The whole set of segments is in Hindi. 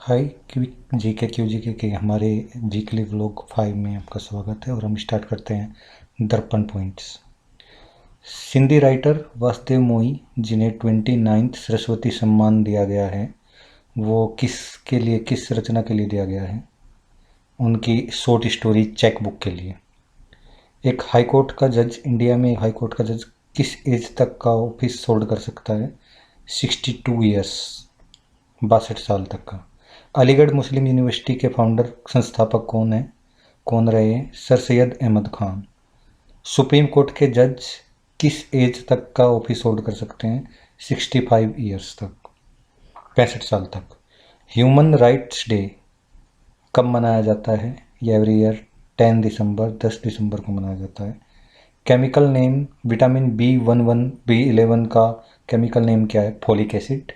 हाय क्विक जीके क्यूजीके के हमारे वीकली व्लॉग 5 में आपका स्वागत है और हम स्टार्ट करते हैं दर्पण पॉइंट्स। सिंधी राइटर वासुदेव मोई जिन्हें 29th सरस्वती सम्मान दिया गया है, वो किस रचना के लिए दिया गया है? उनकी शॉर्ट स्टोरी चेक बुक के लिए। एक हाईकोर्ट का जज इंडिया में एक हाईकोर्ट का जज किस एज तक का ऑफिस होल्ड कर सकता है? 62 ईयर्स, 62 साल तक का। अलीगढ़ मुस्लिम यूनिवर्सिटी के फाउंडर संस्थापक कौन रहे? Sir Syed Ahmed Khan. Supreme court के जज किस एज तक का ऑफिस होल्ड कर सकते हैं? 65 ईयर्स तक, 65 साल तक। ह्यूमन राइट्स डे कब मनाया जाता है? ये एवरी ईयर 10 दिसंबर को मनाया जाता है। केमिकल नेम विटामिन B11 का केमिकल नेम क्या है? Folic acid.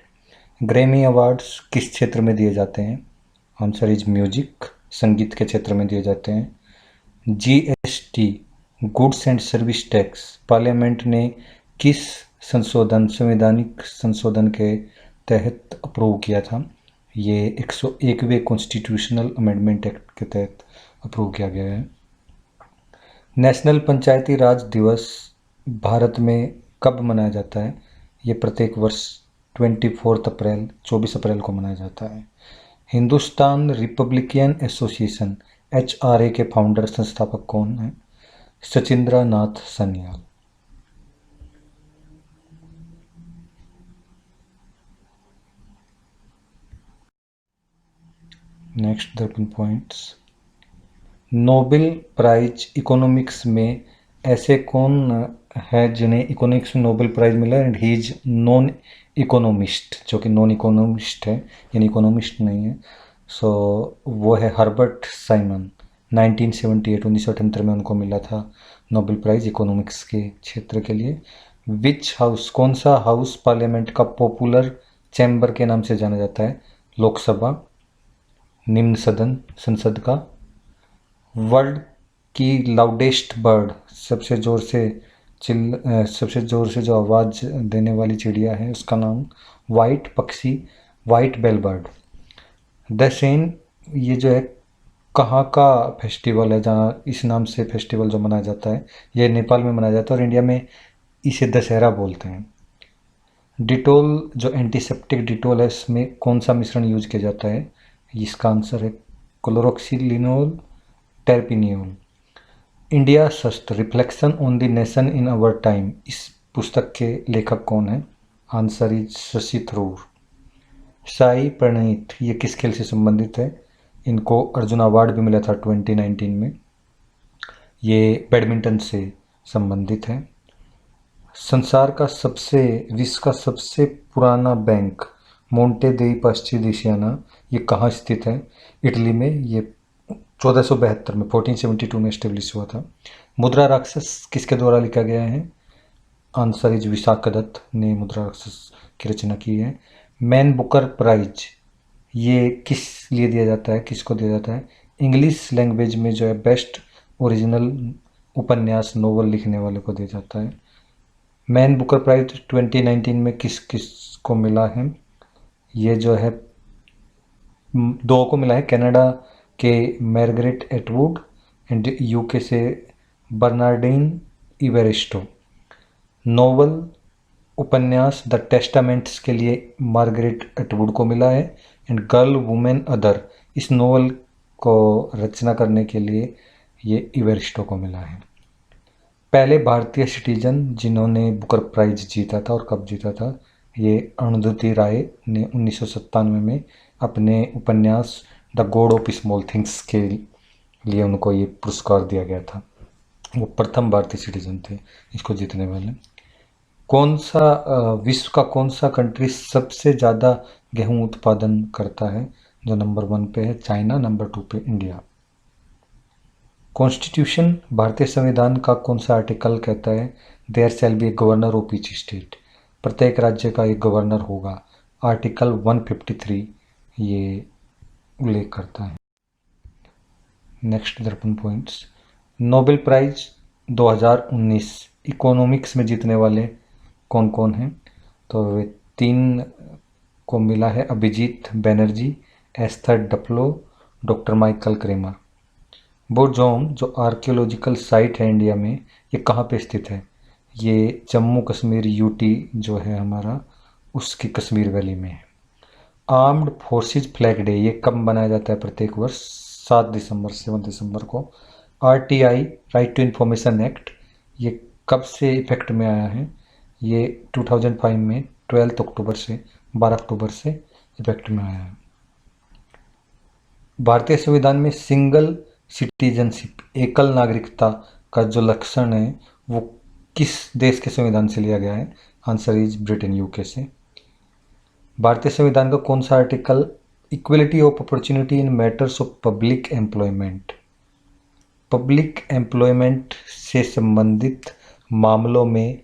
ग्रैमी अवार्ड्स किस क्षेत्र में दिए जाते हैं? आंसर इज म्यूजिक, संगीत के क्षेत्र में दिए जाते हैं। GST goods and service tax parliament ने किस संवैधानिक संशोधन के तहत अप्रूव किया था? ये 101वें कॉन्स्टिट्यूशनल अमेंडमेंट एक्ट के तहत अप्रूव किया गया है। नेशनल पंचायती राज दिवस भारत में कब मनाया जाता है? ये प्रत्येक वर्ष 24 अप्रैल को मनाया जाता है। हिंदुस्तान रिपब्लिकन एसोसिएशन HRA के फाउंडर संस्थापक कौन है? सचिंद्र नाथ सन्याल। नेक्स्ट दर्पण पॉइंट्स। नोबेल प्राइज इकोनॉमिक्स में ऐसे कौन है जिन्हें इकोनॉमिक्स में नोबेल प्राइज मिला and he is non economist, जो कि नॉन इकोनॉमिस्ट है, यानी इकोनॉमिस्ट नहीं है। सो वो है हर्बर्ट साइमन। 1978 में उनको मिला था नोबेल प्राइज इकोनॉमिक्स के क्षेत्र के लिए। विच हाउस, कौन सा हाउस पार्लियामेंट का पॉपुलर चैम्बर के नाम से जाना जाता है? लोकसभा, निम्न सदन संसद का। वर्ल्ड की लाउडेस्ट बर्ड, सबसे जोर से जो आवाज़ देने वाली चिड़िया है, उसका नाम वाइट पक्षी, वाइट बेल बर्ड। दशैन ये जो है कहाँ का फेस्टिवल है जहाँ इस नाम से फेस्टिवल जो मनाया जाता है? ये नेपाल में मनाया जाता है और इंडिया में इसे दशहरा बोलते हैं। डिटोल जो एंटीसेप्टिक डिटोल है, इसमें कौन सा मिश्रण यूज किया जाता है? इसका आंसर है chloroxylenol terpineol. India Shastra reflection on the nation in our time, इस पुस्तक के लेखक कौन है? Answer is Shashi Tharoor. साई प्रणीत ये किस खेल से संबंधित है? इनको अर्जुन अवार्ड भी मिला था 2019 में। ये बैडमिंटन से संबंधित है। विश्व का सबसे पुराना बैंक मोंटे देई पास्चिदिसियाना, ये कहाँ स्थित है? इटली में। ये 1472 में 1472 में एस्टेब्लिश हुआ था। मुद्रा राक्षस किसके द्वारा लिखा गया है? आंसर इज विशाखदत्त ने मुद्रा राक्षस की रचना की है। मैन बुकर प्राइज ये किस लिए दिया जाता है, किसको दिया जाता है? इंग्लिश लैंग्वेज में जो है बेस्ट ओरिजिनल उपन्यास नोवेल लिखने वाले को दिया जाता है। मैन बुकर प्राइज 2019 में किस किस को मिला है? ये जो है दो को मिला है, कनाडा के मार्गरेट एटवुड एंड यूके से बर्नार्डिन इवेरिस्टो। नोवेल उपन्यास द टेस्टामेंट्स के लिए मार्गरेट एटवुड को मिला है एंड गर्ल वुमेन अदर इस नोवेल को रचना करने के लिए ये इवेरिस्टो को मिला है। पहले भारतीय सिटीजन जिन्होंने बुकर प्राइज जीता था और कब जीता था? ये अरुंधति राय ने 1997 में अपने उपन्यास the God of small things के लिए उनको ये पुरस्कार दिया गया था। वो प्रथम भारतीय सिटीजन थे इसको जीतने वाले। विश्व का कौन सा कंट्री सबसे ज़्यादा गेहूं उत्पादन करता है? जो नंबर 1 पे है चाइना, नंबर 2 पे इंडिया। कॉन्स्टिट्यूशन भारतीय संविधान का कौन सा आर्टिकल कहता है? There shall be a governor of each state, प्रत्येक राज्य का एक गवर्नर होगा। आर्टिकल 153 ये उल्लेख करता है। नेक्स्ट दर्पण पॉइंट्स। नोबेल प्राइज 2019 इकोनॉमिक्स में जीतने वाले कौन कौन हैं? तो वे 3 को मिला है, Abhijit Banerjee, Esther Duflo, doctor Michael Kremer. बोरजोम जो आर्कियोलॉजिकल साइट है इंडिया में, ये कहाँ पे स्थित है? ये जम्मू कश्मीर यूटी जो है हमारा, उसकी कश्मीर वैली में है। आर्म्ड फोर्सेज फ्लैग डे ये कब मनाया जाता है प्रत्येक वर्ष? 7 दिसंबर को। RTI, right to information act, ये कब से इफेक्ट में आया है? ये 2005 में 12 अक्टूबर से 12 अक्टूबर से इफेक्ट में आया है। भारतीय संविधान में सिंगल सिटीजनशिप, एकल नागरिकता का जो लक्षण है वो किस देश के संविधान से लिया गया है? आंसर इज ब्रिटेन, यूके से। भारतीय संविधान का कौन सा article equality of opportunity in matters of public employment, public employment से संबंधित मामलों में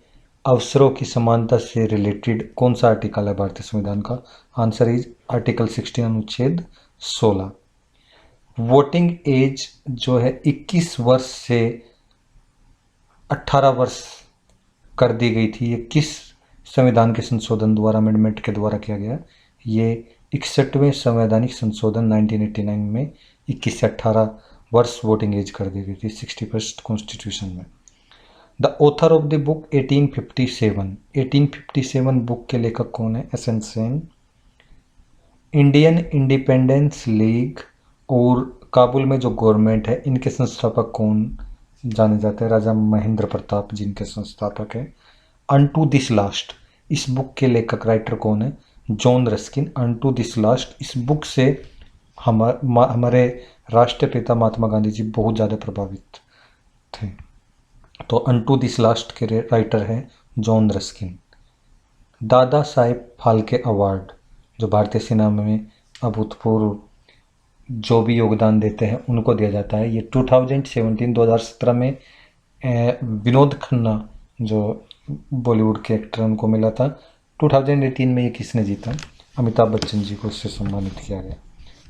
अवसरों की समानता से रिलेटेड कौन सा आर्टिकल है भारतीय संविधान का? आंसर इज आर्टिकल 16 अनुच्छेद 16। वोटिंग एज जो है 21 वर्ष से 18 वर्ष कर दी गई थी, ये किस संविधान के संशोधन द्वारा, अमेंडमेंट के द्वारा किया गया? ये 61वें संवैधानिक संशोधन 1989 में 21 से 18 वर्ष वोटिंग एज कर दी गई थी 61st कॉन्स्टिट्यूशन में। The author of the book 1857 book के लेखक कौन है? S N Sen. Indian independence league और काबुल में जो गवर्नमेंट है, इनके संस्थापक कौन जाने जाते हैं? राजा महेंद्र प्रताप जिनके संस्थापक है। अनटू दिस लास्ट, इस बुक के लेखक, राइटर कौन है? John Ruskin. Unto this last, इस बुक से हमारे राष्ट्रपिता महात्मा गांधी जी बहुत ज़्यादा प्रभावित थे। तो अनटू दिस लास्ट के राइटर है John Ruskin. Dada Saheb Phalke award जो भारतीय सेना में अभूतपूर्व जो भी योगदान देते हैं उनको दिया जाता है। ये 2017 में विनोद खन्ना जो बॉलीवुड के एक्टर उनको मिला था। 2018 में ये किसने जीता? अमिताभ बच्चन जी को इससे सम्मानित किया गया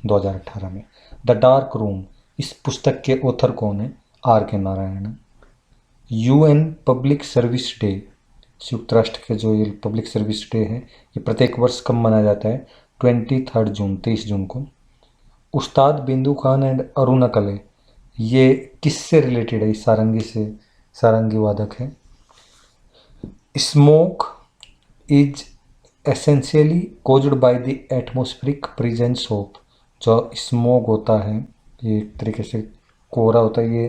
2018 में। द डार्क रूम, इस पुस्तक के ऑथर कौन है? आर के Narayan. UN public service day, संयुक्त राष्ट्र के जो ये पब्लिक सर्विस डे है, ये प्रत्येक वर्ष कब मनाया जाता है? 23 जून को। उस्ताद बिंदु खान एंड अरुणा कले, ये किससे रिलेटेड है? सारंगी से, सारंगी वादक है। Smoke is essentially caused by the atmospheric presence of, जो स्मोक होता है ये एक तरीके से कोहरा होता है, ये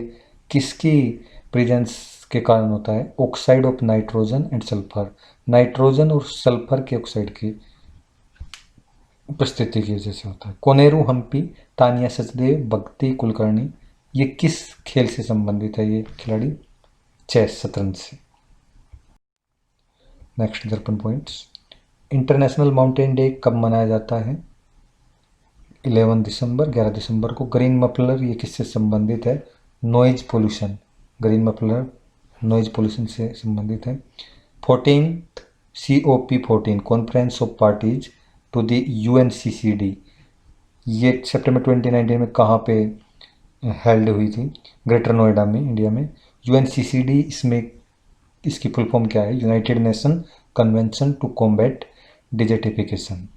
किसकी प्रेजेंस के कारण होता है? Oxide of nitrogen and sulphur, nitrogen और सल्फर के ऑक्साइड की उपस्थिति की वजह से होता है। कोनेरू हम्पी, तानिया सचदेव, भक्ति कुलकर्णी, ये किस खेल से संबंधित है? ये खिलाड़ी चेस, शतरंज से। नेक्स्ट दर्पण पॉइंट्स। इंटरनेशनल माउंटेन डे कब मनाया जाता है? 11 दिसंबर को। ग्रीन मफलर ये किससे संबंधित है? Noise pollution, green muffler noise pollution से संबंधित है। 14th COP14 conference of parties to the UNCCD, ये सितंबर 2019 में कहाँ पे हेल्ड हुई थी? ग्रेटर नोएडा में, इंडिया में। UNCCD, इसमें इसकी फुल फॉर्म क्या है? United Nation convention to combat desertification.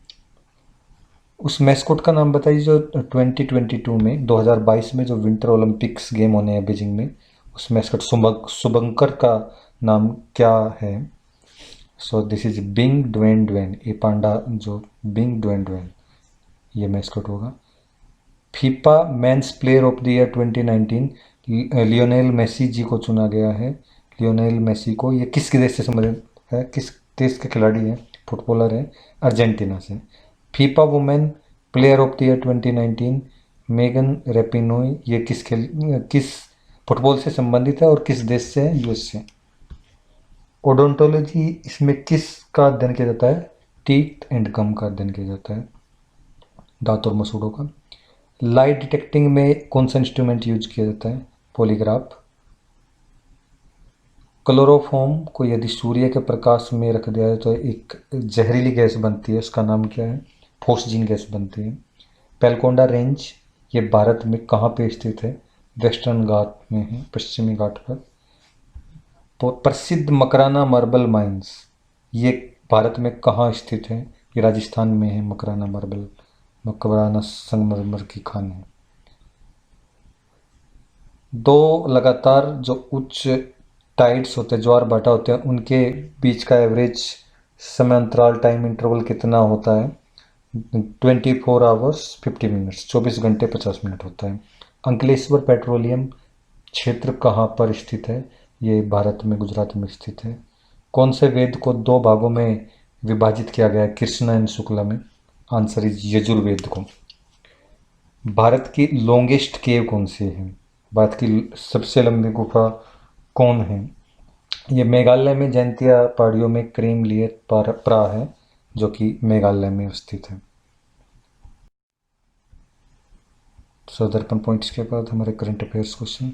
उस मैस्कोट का नाम बताइए जो 2022 में जो विंटर ओलंपिक्स गेम होने हैं बीजिंग में, उस मैस्कोट शुभंकर का नाम क्या है? So this is Bing Dwen Dwen, ये पांडा जो बिंग ड्वेन ड्वेन ये मैस्कोट होगा। FIFA men's player of the year 2019 Lionel Messi ji को चुना गया है। लियोनेल मेसी को, ये किस देश से संबंधित है? किस देश के खिलाड़ी हैं? फुटबॉलर है, अर्जेंटीना से। FIFA women player of the year 2019 Megan Rapinoe, ये किस फुटबॉल से संबंधित है और किस देश से है? यूएस से। ओडोंटोलॉजी, इसमें किस का अध्ययन किया जाता है? टीथ एंड गम का अध्ययन किया जाता है, दांत और मसूड़ों का। लाइट डिटेक्टिंग में कौन सा इंस्ट्रूमेंट यूज किया जाता है? पॉलीग्राफ। क्लोरोफॉर्म को यदि सूर्य के प्रकाश में रख दिया जाए तो एक जहरीली गैस बनती है, उसका नाम क्या है? फोस्जीन गैस बनती है। पेलकोंडा रेंज, ये भारत में कहाँ पे स्थित है? वेस्टर्न घाट में है, पश्चिमी घाट पर। प्रसिद्ध मकराना मार्बल माइंस, ये भारत में कहाँ स्थित है? ये राजस्थान में है मकराना मार्बल मकबराना संगमरमर की खानें। दो लगातार जो उच्च टाइड्स होते हैं, ज्वार भाटा होते हैं, उनके बीच का एवरेज समय अंतराल टाइम इंटरवल कितना होता है? 24 आवर्स 50 मिनट्स, 24 घंटे 50 मिनट होता है। अंकलेश्वर पेट्रोलियम क्षेत्र कहाँ पर स्थित है? ये भारत में, गुजरात में स्थित है। कौन से वेद को दो भागों में विभाजित किया गया है कृष्ण एंड शुक्ला में? आंसर इज यजुर्वेद को। भारत की लॉन्गेस्ट केव कौन सी है? भारत की सबसे लंबी गुफा कौन है? ये मेघालय में जैंतिया पहाड़ियों में क्रीम लियर प्रा है, जो कि मेघालय में स्थित है। 153 पॉइंट्स के बाद हमारे करंट अफेयर्स क्वेश्चन।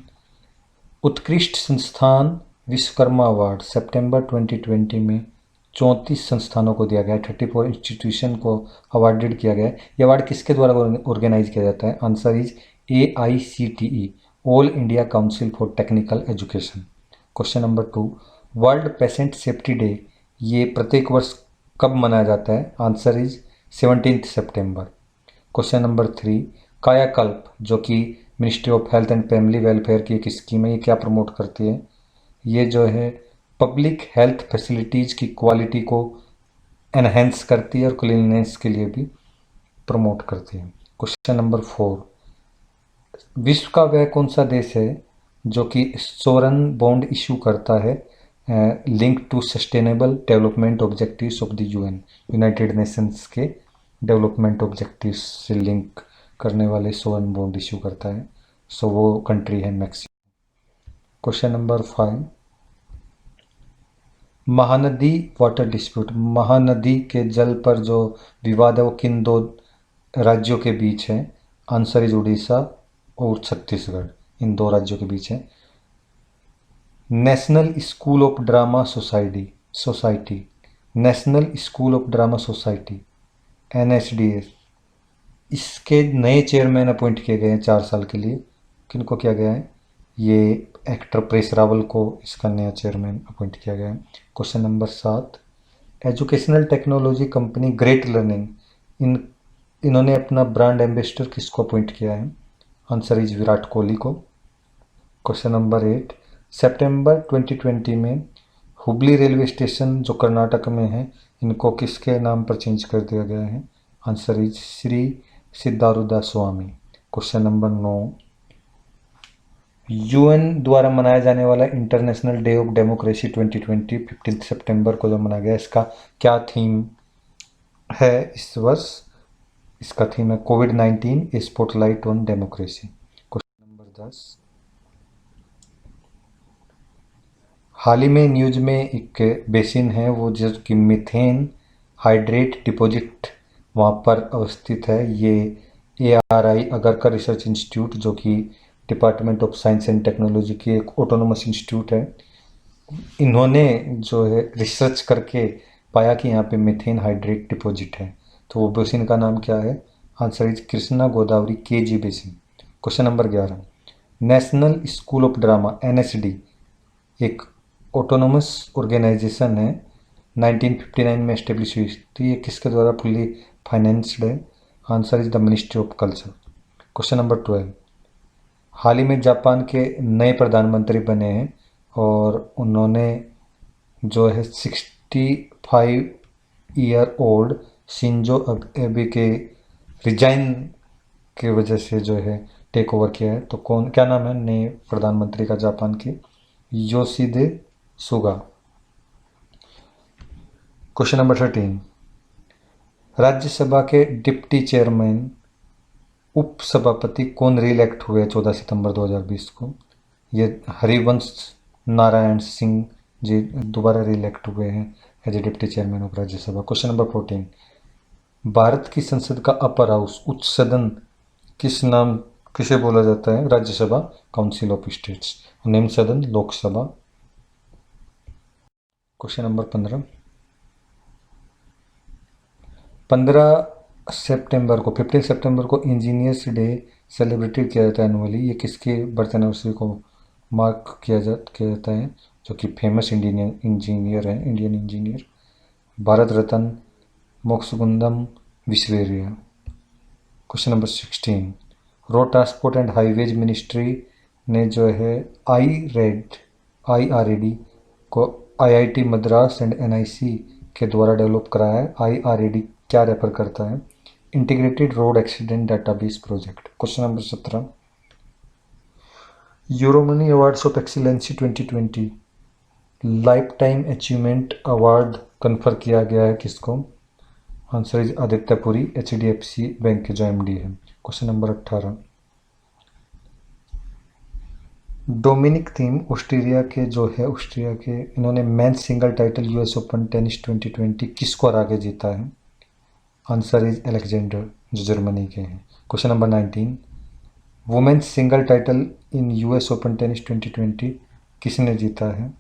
उत्कृष्ट संस्थान विश्वकर्मा अवार्ड सितंबर 2020 में 34 संस्थानों को दिया गया है, 34 इंस्टीट्यूशन को अवार्डेड किया गया है। ये अवार्ड किसके द्वारा ऑर्गेनाइज किया जाता है? Answer is AICTE, all India council for technical education. Question number 2, world patient safety day ये प्रत्येक वर्ष कब मनाया जाता है? Answer is 17 September. Question number 3, कायाकल्प जो कि ministry of health and family welfare की एक स्कीम है, ये क्या प्रमोट करती है? ये जो है पब्लिक हेल्थ फैसिलिटीज़ की क्वालिटी को एनहेंस करती है और क्लीननेस के लिए भी प्रमोट करती है। क्वेश्चन नंबर 4, विश्व का वह कौन सा देश है जो कि सोवरन बॉन्ड इशू करता है link to sustainable development objectives of the UN, United Nations के डेवलपमेंट ऑब्जेक्टिव्स से लिंक करने वाले सोवरन बॉन्ड इशू करता है? सो वो कंट्री है Mexico. Question number 5, Mahanadi water dispute, Mahanadi के जल पर जो विवाद है वो किन दो राज्यों के बीच है? आंसर इज उड़ीसा और छत्तीसगढ़, इन दो राज्यों के बीच है। National school of drama society national school of drama society NSDS, इसके नए चेयरमैन अपॉइंट किए गए हैं 4 साल के लिए। किनको किया गया है? ये एक्टर प्रेस रावल को इसका नया चेयरमैन अपॉइंट किया गया है। Question number 7, educational technology company great learning इन्होंने अपना ब्रांड एम्बेसडर किसको अपॉइंट किया है? आंसर इज विराट कोहली को। क्वेश्चन नंबर 8, सितंबर 2020 में हुबली रेलवे स्टेशन जो कर्नाटक में है, इनको किसके नाम पर चेंज कर दिया गया है? Answer is Shri Siddharoodha Swami. Question number 9, UN द्वारा मनाया जाने वाला इंटरनेशनल डे ऑफ डेमोक्रेसी 2020 15 सितंबर को जो मनाया गया, इसका क्या थीम है इस वर्ष? इसका थीम है COVID-19 A spotlight on democracy. Question number 10, हाल ही में न्यूज में एक बेसिन है वो जो कि मीथेन हाइड्रेट डिपॉजिट वहाँ पर अवस्थित है। ये ARI अगरकर रिसर्च इंस्टीट्यूट जो कि department of science and technology की एक ऑटोनोमस इंस्टीट्यूट है, इन्होंने जो है रिसर्च करके पाया कि यहाँ पे मीथेन हाइड्रेट डिपॉजिट है। तो वो बेसिन का नाम क्या है? Answer is Krishna Godavari KG basin. Question number 11, national school of drama NSD एक ऑटोनोमस ऑर्गेनाइजेशन है, 1959 में एस्टेब्लिश हुई थी। ये किसके द्वारा फुल्ली फाइनेंस्ड है? Answer is the ministry of culture. Question number 12, हाल ही में जापान के नए प्रधानमंत्री बने हैं और उन्होंने जो है 65 ईयर ओल्ड शिंजो एबे के रिजाइन की वजह से जो है टेक ओवर किया है। तो कौन, क्या नाम है नए प्रधानमंत्री का जापान के? Yoshihide Suga. Question number 13, Rajya Sabha के डिप्टी चेयरमैन उपसभापति कौन रीइलेक्ट हुए 14 सितंबर 2020 को? ये हरिवंश नारायण सिंह जी दोबारा रीइलेक्ट हुए हैं as a deputy chairman of Rajya Sabha. Question number 14, Bharat की संसद का अपर हाउस उच्च सदन किसे बोला जाता है? Rajya Sabha, council of states. निम्न सदन लोकसभा। क्वेश्चन नंबर 15 सितंबर को 15 सितंबर को इंजीनियर्स डे सेलिब्रेटेड किया जाता है एनुअली। ये किसके बर्थ एनिवर्सरी को मार्क किया जाता है? जो कि famous Indian engineer Bharat Ratna Mokshagundam Visvesvaraya. Question number 16, road transport and highways ministry ने जो है IRAD को IIT मद्रास एंड NIC के द्वारा डेवलप कराया है। IRAD क्या रेफर करता है? Integrated road accident database project. Question number 17, Euromoney awards of excellency 2020 lifetime achievement award confer किया गया है किसको? Answer is Aditya Puri, HDFC bank के जो MD है। Question number 18, Dominic Thiem Australia के इन्होंने men's single title US open tennis 2020 किसको हरा के जीता है? आंसर इज अलेक्जेंडर, जो जर्मनी के हैं। Question number 19, women's single title इन US ओपन टेनिस 2020 किसने जीता है?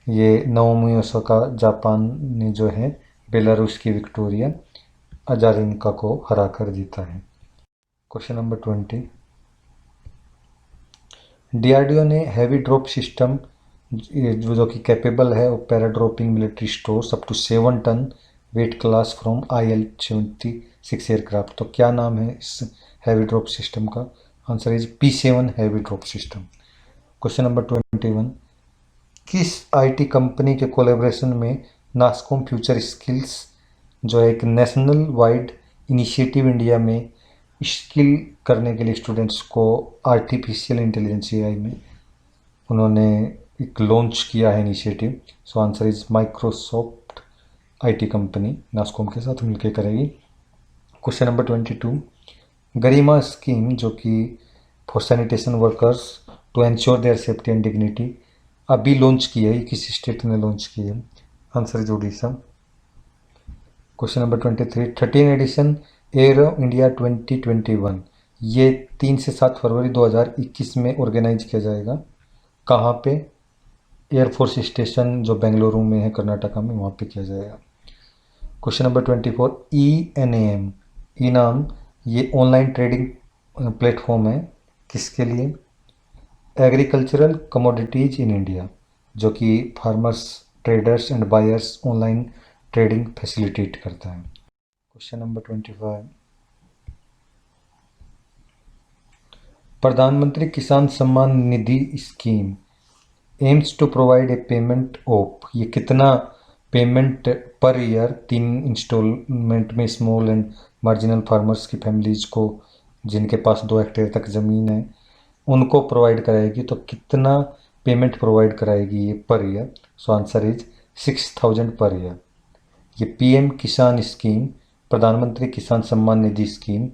ये नाओमी ओसाका, जापान ने जो है बेलारूस की विक्टोरिया अजारेंका को हराकर जीता है। क्वेश्चन नंबर 20, DRDO ने हैवी ड्रॉप सिस्टम जो कि कैपेबल है paradropping military stores up to 7 ton weight class from IL-76 aircraft. तो क्या नाम है इस हैवी ड्रॉप सिस्टम का? Answer is P7 heavy drop system. Question number 21, किस IT कंपनी के कोलैबोरेशन में नास्कॉम फ्यूचर स्किल्स जो है एक नेशनल वाइड इनिशिएटिव इंडिया में स्किल करने के लिए स्टूडेंट्स को आर्टिफिशियल इंटेलिजेंस AI में उन्होंने एक लॉन्च किया है initiative. So answer is Microsoft IT company NASSCOM के साथ मिलकर करेगी। क्वेश्चन नंबर 22, गरिमा स्कीम जो कि for sanitation workers to ensure their safety and dignity अभी लॉन्च की है, किसी स्टेट ने लॉन्च की है? Answer is Orissa. Question number 23, 13 edition Aero India 2021 ये 3 से 7 फरवरी 2021 में ऑर्गेनाइज किया जाएगा। कहाँ पे? एयरफोर्स स्टेशन जो बेंगलुरु में है कर्नाटका में, वहाँ पे किया जाएगा। क्वेश्चन नंबर 24, ENAM इनाम ये ऑनलाइन ट्रेडिंग प्लेटफॉर्म है किसके लिए? एग्रीकल्चरल कमोडिटीज इन इंडिया जो कि farmers, traders and buyers online trading facilitate करता है। Question number 25, Pradhan Mantri Kisan Samman Nidhi scheme aims to provide a payment of, ये कितना पेमेंट पर ईयर 3 इंस्टॉलमेंट में स्मॉल एंड मार्जिनल फार्मर्स की फैमिलीज को जिनके पास 2 हेक्टेयर तक ज़मीन है उनको प्रोवाइड कराएगी? तो कितना पेमेंट प्रोवाइड कराएगी ये per year? So answer is 6000 per year. ये PM किसान स्कीम, प्रधानमंत्री किसान सम्मान निधि स्कीम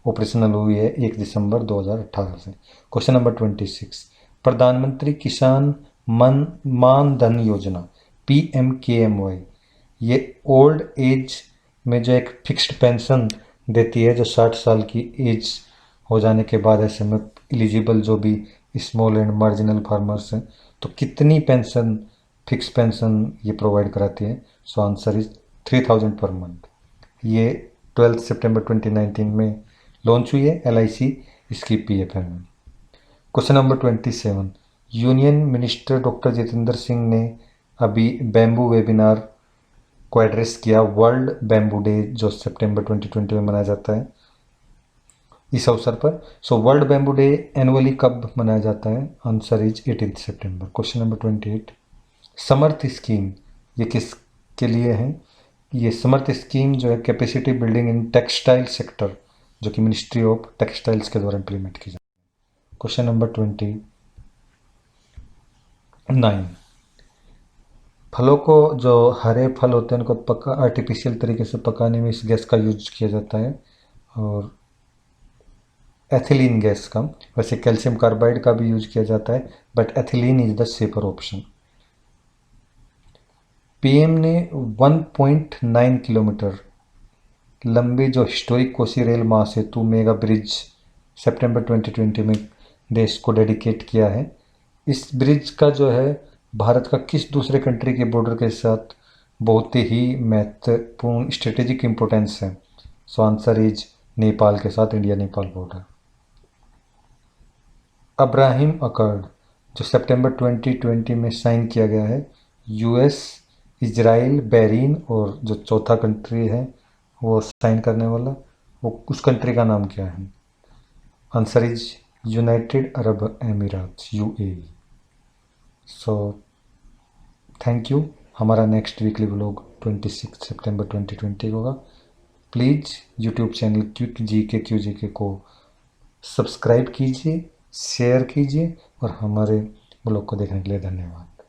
ऑपरेशनल हुई है 1 दिसंबर 2018 से। क्वेश्चन नंबर 26, प्रधानमंत्री किसान मान धन योजना PMKMY ये ओल्ड एज में जो एक फिक्स्ड पेंशन देती है, जो 60 साल की एज हो जाने के बाद ऐसे में एलिजिबल जो भी स्मॉल एंड मार्जिनल फार्मर्स हैं, तो कितनी पेंशन, फिक्स पेंशन ये प्रोवाइड कराती है? So answer is 3000 per month. ये 12 सितंबर 2019 में लॉन्च हुई है LIC इसकी PFM में। Question number 27, union minister doctor Jitendra Singh ने अभी बैम्बू वेबिनार को एड्रेस किया वर्ल्ड बैम्बू डे जो सितंबर 2020 में मनाया जाता है इस अवसर पर। So world bamboo day annually कब मनाया जाता है? Answer is 18 September. Question number 28, Samarth scheme ये किसके लिए है? ये समर्थ स्कीम जो है capacity building in textile sector जो कि मिनिस्ट्री ऑफ टेक्सटाइल्स के द्वारा इंप्लीमेंट की जाती है। क्वेश्चन नंबर 29, फलों को जो हरे फल होते हैं उनको आर्टिफिशियल तरीके से पकाने में इस गैस का यूज किया जाता है और एथिलीन गैस का। वैसे कैल्शियम कार्बाइड का भी यूज किया जाता है but ethylene is the safer option. PM ने 1.9 किलोमीटर लंबी जो हिस्टोरिक कोसी रेल महासेतु मेगा ब्रिज सितंबर 2020 में देश को डेडिकेट किया है। इस ब्रिज का जो है भारत का किस दूसरे कंट्री के बॉर्डर के साथ बहुत ही महत्वपूर्ण स्ट्रेटेजिक इम्पोर्टेंस है? सो आंसर इज नेपाल के साथ, India Nepal border. Abraham accord जो सितंबर 2020 में साइन किया गया है US, इजराइल, बहरीन और जो चौथा कंट्री है वो साइन करने वाला वो उस कंट्री का नाम क्या है? Answer is United Arab एमिरात, UAE. So thank you. हमारा नेक्स्ट वीकली व्लॉग 26 सितंबर 2020 होगा। प्लीज़ यूट्यूब चैनल क्विक जी के क्यू जी के को सब्सक्राइब कीजिए, शेयर कीजिए और हमारे ब्लॉग को देखने के लिए धन्यवाद।